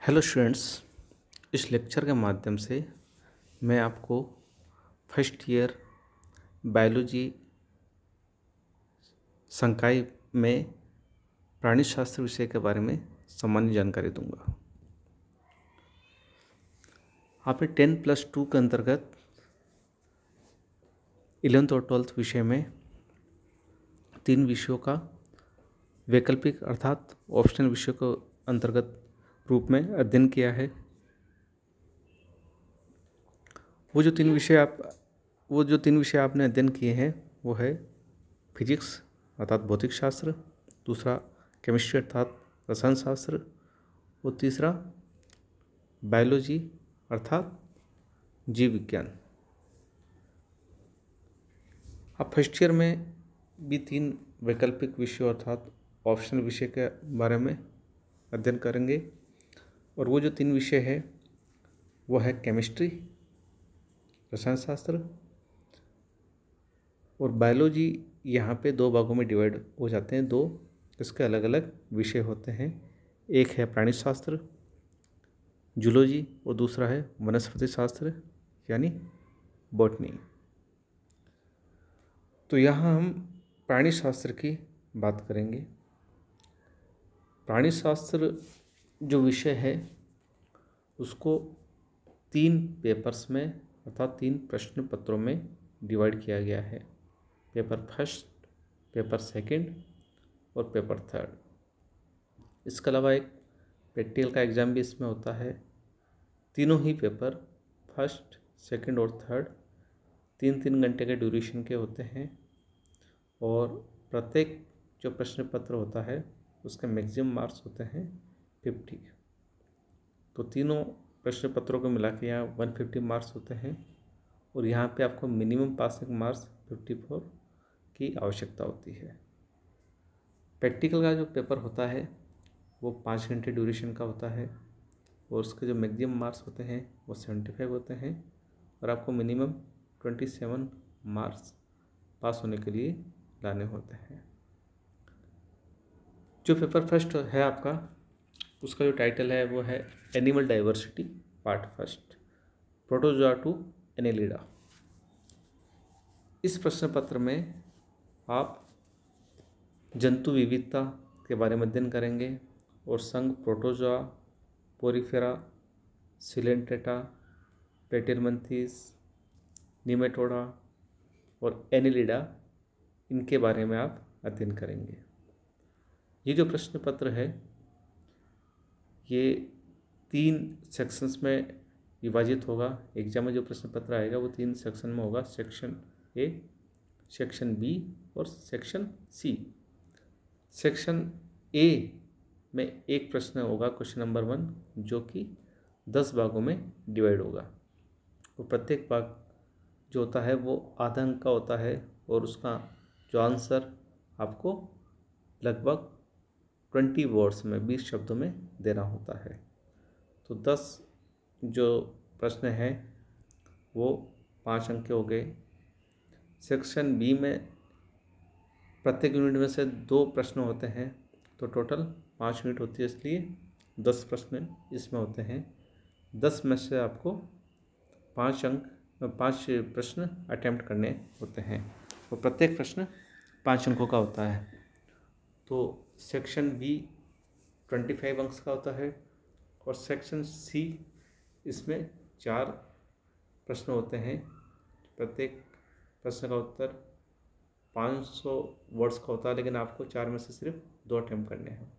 Hello students, इस lecture के माध्यम से मैं आपको फर्स्ट ईयर बायोलॉजी संकाय में प्राणी शास्त्र विषय के बारे में सामान्य जानकारी दूंगा। आपने 10+2 के अंतर्गत 11th और 12th विषय में 3 विषयों का वैकल्पिक अर्थात ऑप्शनल विषयों के अंतर्गत रूप में अध्ययन किया है। वो जो तीन विषय आपने अध्ययन किए हैं वो है फिजिक्स अर्थात भौतिक शास्त्र, दूसरा केमिस्ट्री अर्थात रसायन शास्त्र और तीसरा बायोलॉजी अर्थात जीव विज्ञान। आप फर्स्ट ईयर में भी 3 वैकल्पिक विषयों अर्थात ऑप्शनल विषय के बारे में अध्ययन करेंगे और वो जो 3 विषय है वो है केमिस्ट्री, रसायन शास्त्र और बायोलॉजी। यहाँ पे 2 भागों में डिवाइड हो जाते हैं, 2 इसके अलग अलग विषय होते हैं। एक है प्राणी शास्त्र जूलॉजी और दूसरा है वनस्पति शास्त्र यानी बॉटनी। तो यहाँ हम प्राणी शास्त्र की बात करेंगे। प्राणी शास्त्र जो विषय है उसको 3 पेपर्स में अर्थात 3 प्रश्न पत्रों में डिवाइड किया गया है। पेपर फर्स्ट, पेपर सेकंड और पेपर थर्ड। इसके अलावा एक प्रैक्टिकल का एग्ज़ाम भी इसमें होता है। तीनों ही पेपर फर्स्ट, सेकंड और थर्ड 3-3 घंटे के ड्यूरेशन के होते हैं और प्रत्येक जो प्रश्न पत्र होता है उसके मैक्सिमम मार्क्स होते हैं 50। तो तीनों प्रश्न पत्रों को मिला के यहाँ 150 मार्क्स होते हैं और यहाँ पे आपको मिनिमम पासिंग मार्क्स 54 की आवश्यकता होती है। प्रैक्टिकल का जो पेपर होता है वो 5 घंटे ड्यूरेशन का होता है और उसके जो मैक्सिमम मार्क्स होते हैं वो 75 होते हैं और आपको मिनिमम 27 मार्क्स पास होने के लिए लाने होते हैं। जो पेपर फर्स्ट है आपका उसका जो टाइटल है वो है animal diversity part first, protozoa to annelida. इस प्रश्न पत्र में आप जंतु विविधता के बारे में अध्ययन करेंगे और संघ प्रोटोजोआ, पोरिफेरा, सिलेंट्रेटा, प्लेटिरमंथीस, निमेटोडा और एनेलिडा इनके बारे में आप अध्ययन करेंगे। ये जो प्रश्न पत्र है ये 3 सेक्शंस में विभाजित होगा। एग्जाम में जो प्रश्न पत्र आएगा वो 3 सेक्शन में होगा, सेक्शन ए, सेक्शन बी और सेक्शन सी। सेक्शन ए में एक प्रश्न होगा क्वेश्चन नंबर 1 जो कि 10 भागों में डिवाइड होगा और प्रत्येक भाग जो होता है वो आधा अंक का होता है और उसका जो आंसर आपको लगभग 20 वर्ड्स में 20 शब्दों में देना होता है। तो 10 जो प्रश्न हैं वो 5 अंक के हो गए। सेक्शन बी में प्रत्येक यूनिट में से 2 प्रश्न होते हैं तो टोटल 5 यूनिट होती है, इसलिए 10 प्रश्न इसमें होते हैं। 10 में से आपको 5 प्रश्न अटेम्प्ट करने होते हैं और प्रत्येक प्रश्न 5 अंकों का होता है। तो सेक्शन बी 25 अंक का होता है और सेक्शन सी इसमें 4 प्रश्न होते हैं। प्रत्येक प्रश्न का उत्तर 500 वर्ड्स का होता है, लेकिन आपको 4 में से सिर्फ 2 अटेम्प्ट करने हैं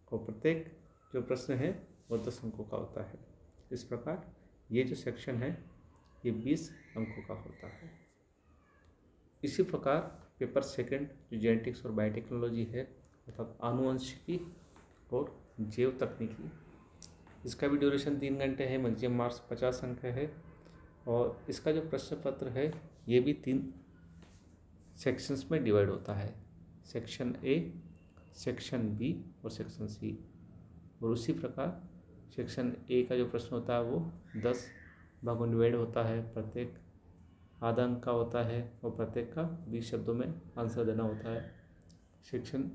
और प्रत्येक जो प्रश्न है वो 10 अंकों का होता है। इस प्रकार ये जो सेक्शन है ये 20 अंकों का होता है। इसी प्रकार पेपर सेकंड जो जेनेटिक्स और बायोटेक्नोलॉजी है अर्थात आनुवंशिकी और जैव तकनीकी, इसका भी ड्यूरेशन 3 घंटे है, मैक्सिमम मार्क्स 50 अंक है और इसका जो प्रश्न पत्र है ये भी 3 सेक्शंस में डिवाइड होता है, सेक्शन ए, सेक्शन बी और सेक्शन सी। और उसी प्रकार सेक्शन ए का जो प्रश्न होता है वो 10 भागों में डिवाइड होता है, प्रत्येक आधा अंक का होता है और प्रत्येक का 20 शब्दों में आंसर देना होता है। सेक्शन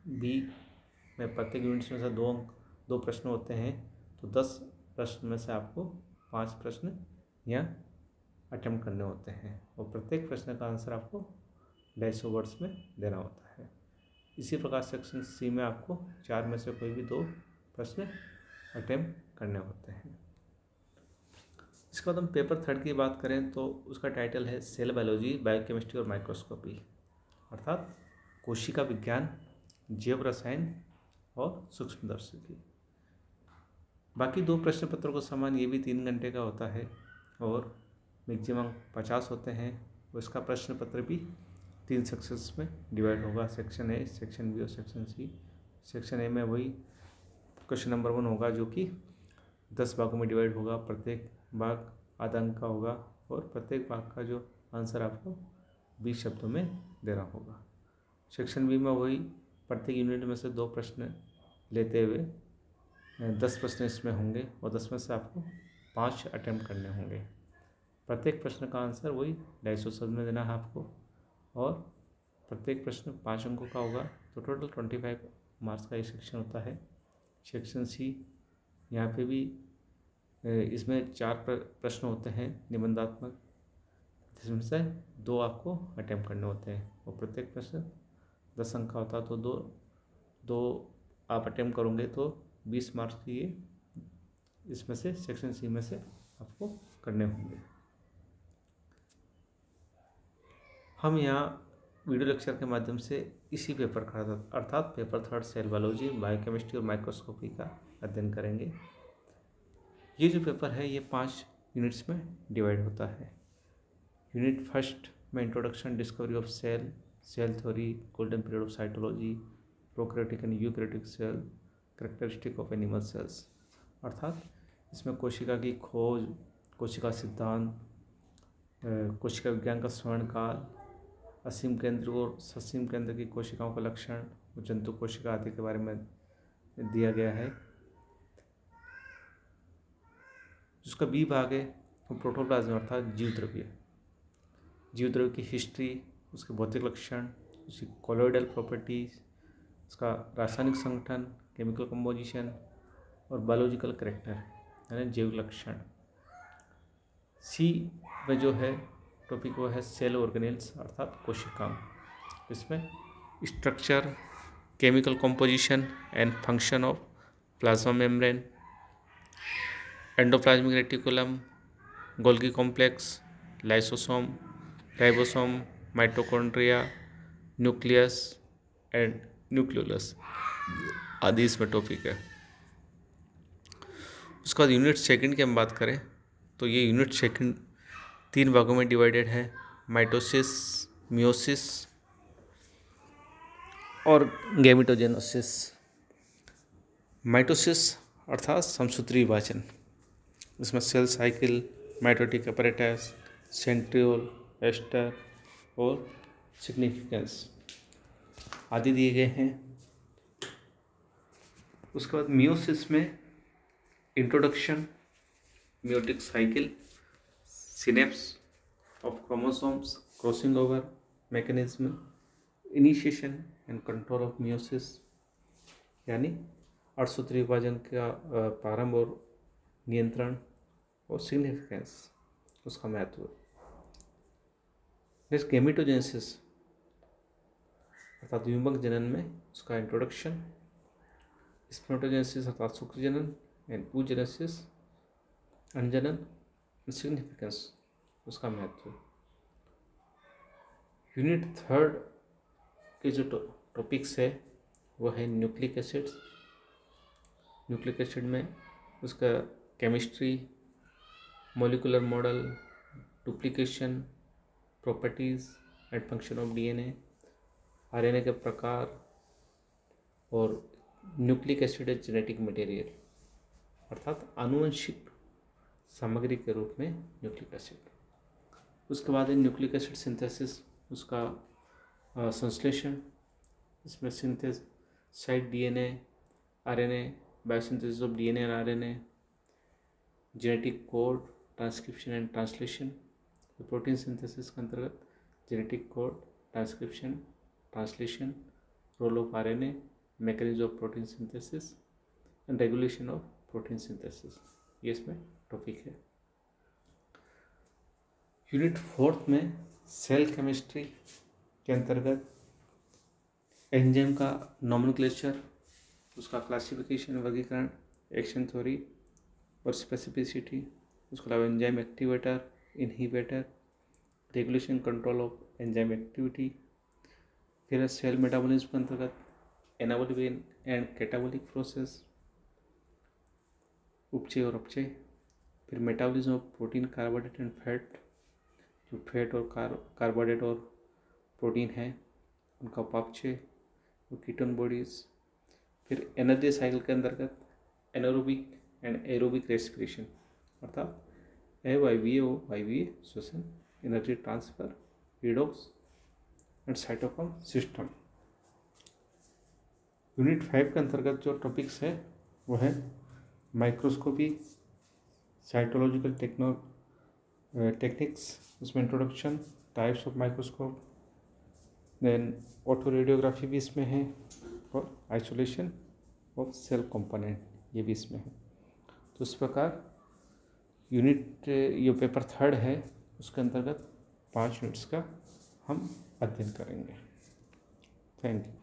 बी में प्रत्येक यूनिट्स में से 2 प्रश्न होते हैं तो 10 प्रश्न में से आपको 5 प्रश्न यहाँ अटेम्प्ट करने होते हैं और प्रत्येक प्रश्न का आंसर आपको 250 वर्ड्स में देना होता है। इसी प्रकार सेक्शन सी में आपको 4 में से कोई भी 2 प्रश्न अटेम्प्ट करने होते हैं। इसके बाद हम पेपर 3 की बात करें तो उसका टाइटल है सेल बायोलॉजी, बायोकेमिस्ट्री और माइक्रोस्कोपी, अर्थात कोशिका विज्ञान, जैव रसायन और सूक्ष्मदर्शिकी। बाकी 2 प्रश्न पत्रों को समान ये भी 3 घंटे का होता है और मैक्सिमम 50 होते हैं। और इसका प्रश्न पत्र भी 3 सेक्शंस में डिवाइड होगा, सेक्शन ए, सेक्शन बी और सेक्शन सी। सेक्शन ए में वही क्वेश्चन नंबर 1 होगा जो कि 10 भागों में डिवाइड होगा, प्रत्येक भाग आधा अंक का होगा और प्रत्येक भाग का जो आंसर आपको 20 शब्दों में देना होगा। सेक्शन बी में वही प्रत्येक यूनिट में से 2 प्रश्न लेते हुए 10 प्रश्न इसमें होंगे और 10 में से आपको 5 अटेम्प्ट करने होंगे। प्रत्येक प्रश्न का आंसर वही 250 शब्द में देना है आपको और प्रत्येक प्रश्न 5 अंकों का होगा, तो टोटल 25 मार्क्स का ये सेक्शन होता है। सेक्शन सी यहाँ पे भी इसमें 4 प्रश्न होते हैं निबंधात्मक, जिसमें से 2 आपको अटेम्प्ट करने होते हैं और प्रत्येक प्रश्न 10 अंक का होता है, तो दो आप अटेम्प्ट करोगे तो 20 मार्क्स की ये इसमें से सेक्शन सी में से आपको करने होंगे। हम यहाँ वीडियो लेक्चर के माध्यम से इसी पेपर का अर्थात पेपर 3 सेल बायोलॉजी, बायोकेमिस्ट्री और माइक्रोस्कोपी का अध्ययन करेंगे। ये जो पेपर है ये 5 यूनिट्स में डिवाइड होता है। यूनिट फर्स्ट में introduction, discovery of cell, cell theory, golden period of cytology, prokaryotic and eukaryotic cell, characteristic of animal cells, अर्थात इसमें कोशिका की खोज, कोशिका सिद्धांत, कोशिका विज्ञान का स्वर्ण काल, असीम केंद्र और ससीम केंद्र की कोशिकाओं का लक्षण, जंतु कोशिका आदि के बारे में दिया गया है। जिसका बी भाग है वो प्रोटोप्लाज्म अर्थात जीवद्रव्य, जीवद्रव्य की हिस्ट्री, उसके भौतिक लक्षण, उसकी कोलोइडल प्रॉपर्टीज, उसका रासायनिक संगठन, केमिकल कंपोजिशन और बायोलॉजिकल कैरेक्टर यानी जैव लक्षण। सी में जो है टॉपिक वो है सेल ऑर्गेनेल्स अर्थात कोशिकाएं। इसमें structure, chemical composition and function of plasma membrane, endoplasmic reticulum, Golgi complex, lysosome, ribosome, mitochondria, nucleus and nucleolus आदि इसमें टॉपिक है। उसके बाद यूनिट सेकंड की हम बात करें तो ये यूनिट सेकंड 3 भागों में डिवाइडेड है, माइटोसिस, मियोसिस और गैमेटोजेनोसिस। माइटोसिस अर्थात समसूत्री विभाजन, इसमें cell cycle, mitotic apparatus, centriole, aster और सिग्निफिकेंस आदि दिए गए हैं। उसके बाद मियोसिस में introduction, meiotic cycle, synapse of chromosomes, crossing over mechanism, initiation and control of meiosis यानी अर्थसूत्री विभाजन का प्रारंभ और नियंत्रण और सिग्निफिकेंस, उसका महत्व। नेक्स्ट गैमेटोजेनेसिस अर्थात युग्मक जनन में उसका इंट्रोडक्शन, स्पर्मेटोजेनेसिस अर्थात शुक्र जनन एंड oogenesis अंडजनन, सिग्निफिकेंस, उसका महत्व। यूनिट 3 के जो टॉपिक्स है वो है न्यूक्लिक एसिड्स। न्यूक्लिक एसिड में उसका chemistry, molecular model, duplication, properties and function of DNA, RNA के प्रकार और न्यूक्लिक एसिड है जेनेटिक मटेरियल अर्थात आनुवंशिक सामग्री के रूप में न्यूक्लिक एसिड। उसके बाद है न्यूक्लिक एसिड सिंथेसिस, उसका संश्लेषण, इसमें synthesized DNA, RNA, biosynthesis of DNA और RNA, genetic code, transcription and translation. Protein synthesis के अंतर्गत genetic code, transcription, translation, role of RNA, mechanism of protein synthesis and regulation of protein synthesis, ये इसमें topic है। Unit 4 में cell chemistry के अंतर्गत enzyme का नॉमेनक्लेचर, उसका क्लासिफिकेशन, वर्गीकरण, एक्शन थ्योरी और स्पेसिफिसिटी, उसके अलावा enzyme activator, inhibitor, regulation control of enzyme activity, फिर सेल मेटाबॉलिज्म के अंतर्गत एनाबॉलिक एंड कैटाबॉलिक प्रोसेस, उपचय और अपचय, फिर metabolism of protein, carbohydrate and fat, जो फैट और कार्बोहाइड्रेट और प्रोटीन है उनका उपापचय, वो कीटोन बॉडीज, फिर एनर्जी साइकिल के अंतर्गत एनारोबिक एंड एरोबिक रेस्पिरेशन, अर्थात अवायवीय और वायवीय श्वसन, energy transfer, redox and cytochrome system. Unit 5 के अंतर्गत जो टॉपिक्स है वो है माइक्रोस्कोपी, साइटोलॉजिकल टेक्निक्स, उसमें introduction, types of microscope, then auto radiography भी इसमें है, और आइसोलेशन ऑफ सेल कंपोनेंट ये भी इसमें है। तो इस प्रकार यूनिट ये पेपर 3 है उसके अंतर्गत 5 यूनिट्स का हम अध्ययन करेंगे। Thank you.